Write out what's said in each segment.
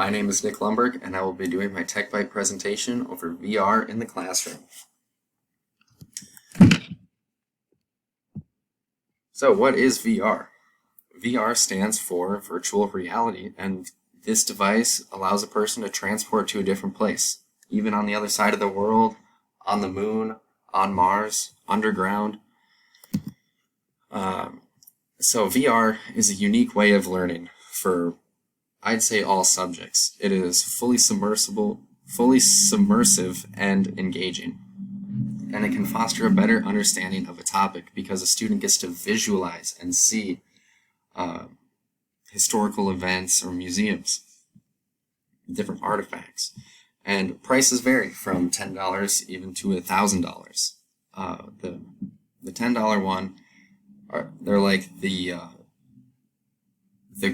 My name is Nick Lumberg, and I will be doing my Tech Byte presentation over VR in the classroom. So what is VR? VR stands for virtual reality, and this device allows a person to transport to a different place, even on the other side of the world, on the moon, on Mars, underground. So VR is a unique way of learning for, I'd say, all subjects. It is fully submersive and engaging. And it can foster a better understanding of a topic because a student gets to visualize and see historical events or museums, different artifacts. And prices vary from $10 even to $1,000. The $10 one, they're like the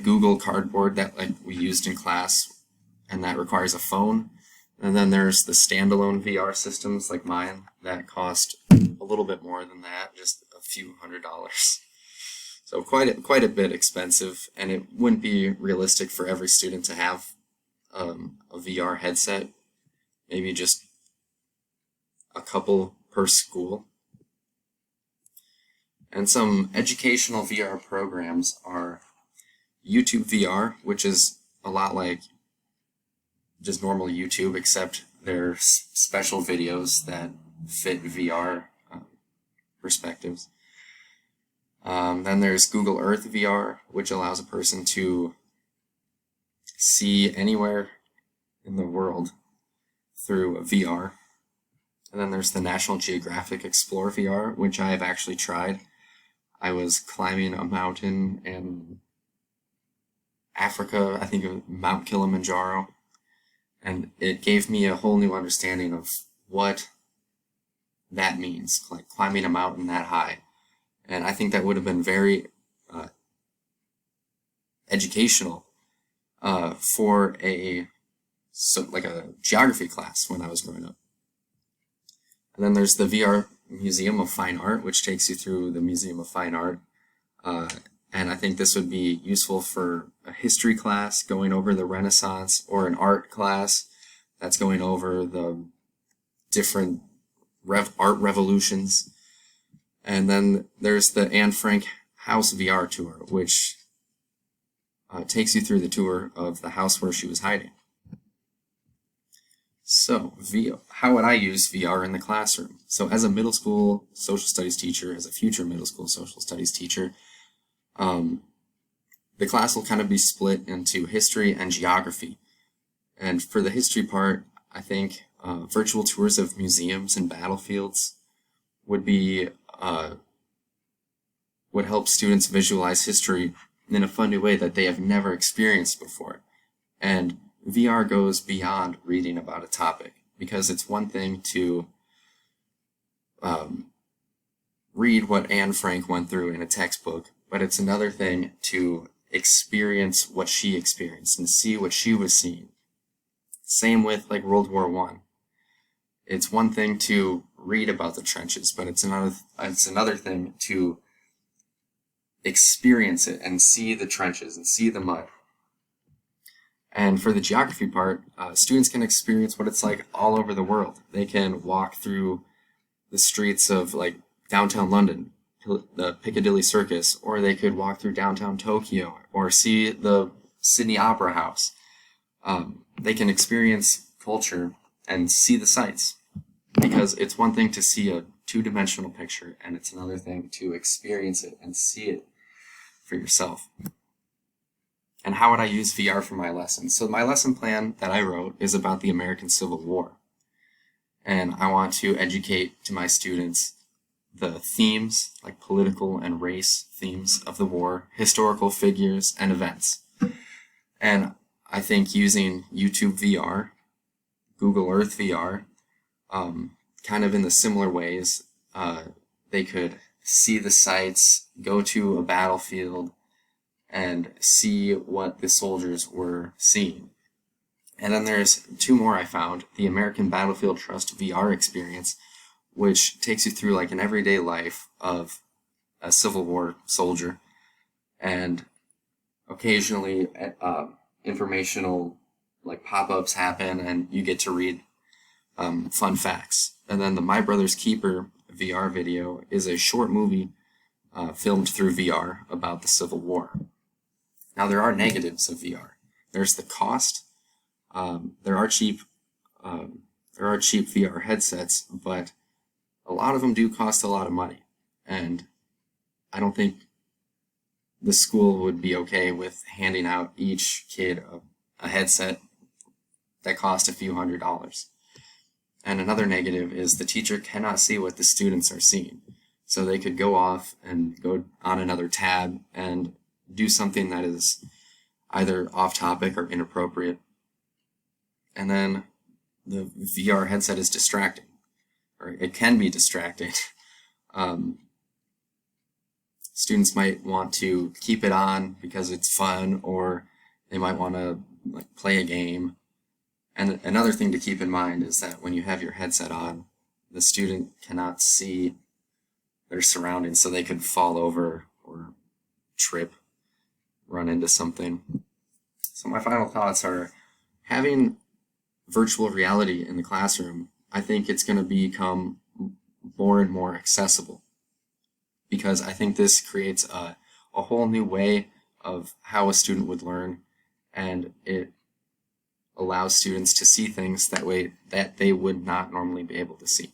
Google Cardboard that we used in class, and that requires a phone. And then there's the standalone VR systems like mine that cost a little bit more than that, just a few $100s. So quite a bit expensive, and it wouldn't be realistic for every student to have a VR headset. Maybe just a couple per school. And some educational VR programs are YouTube VR, which is a lot like just normal YouTube, except they're special videos that fit VR perspectives. Then there's Google Earth VR, which allows a person to see anywhere in the world through VR. And then there's the National Geographic Explore VR, which I have actually tried. I was climbing a mountain in Africa, I think it was Mount Kilimanjaro, and it gave me a whole new understanding of what that means, like climbing a mountain that high. And I think that would have been very educational for a geography class when I was growing up. And then there's the VR Museum of Fine Art, which takes you through the Museum of Fine Art. And I think this would be useful for a history class going over the Renaissance, or an art class that's going over the different art revolutions. And then there's the Anne Frank House VR tour, which takes you through the tour of the house where she was hiding. So, how would I use VR in the classroom? So as a middle school social studies teacher, as a future middle school social studies teacher, the class will kind of be split into history and geography. And for the history part, I think virtual tours of museums and battlefields would help students visualize history in a fun new way that they have never experienced before. And VR goes beyond reading about a topic, because it's one thing to read what Anne Frank went through in a textbook, but it's another thing to experience what she experienced and see what she was seeing. Same with like World War I. It's one thing to read about the trenches, but it's another thing to experience it and see the trenches and see the mud. And for the geography part, students can experience what it's like all over the world. They can walk through the streets of like downtown London, the Piccadilly Circus, or they could walk through downtown Tokyo or see the Sydney Opera House. They can experience culture and see the sights, because it's one thing to see a two-dimensional picture, and it's another thing to experience it and see it for yourself. And how would I use VR for my lesson? So my lesson plan that I wrote is about the American Civil War. And I want to educate to my students the themes, like political and race themes of the war, historical figures, and events. And I think using YouTube VR, Google Earth VR, kind of in the similar ways, they could see the sights, go to a battlefield, and see what the soldiers were seeing. And then there's two more I found: the American Battlefield Trust VR experience, which takes you through like an everyday life of a Civil War soldier, and occasionally informational like pop-ups happen and you get to read fun facts. And then the My Brother's Keeper VR video is a short movie filmed through VR about the Civil War. Now there are negatives of VR. There's the cost. There are cheap VR headsets, but a lot of them do cost a lot of money. And I don't think the school would be okay with handing out each kid a headset that cost a few $100s. And another negative is the teacher cannot see what the students are seeing. So they could go off and go on another tab and do something that is either off topic or inappropriate. And then the VR headset is distracting, or it can be distracting. Students might want to keep it on because it's fun, or they might want to like play a game. And another thing to keep in mind is that when you have your headset on, the student cannot see their surroundings, so they could fall over or trip, run into something. So my final thoughts are, having virtual reality in the classroom, I think it's going to become more and more accessible, because I think this creates a whole new way of how a student would learn, and it allows students to see things that way that they would not normally be able to see.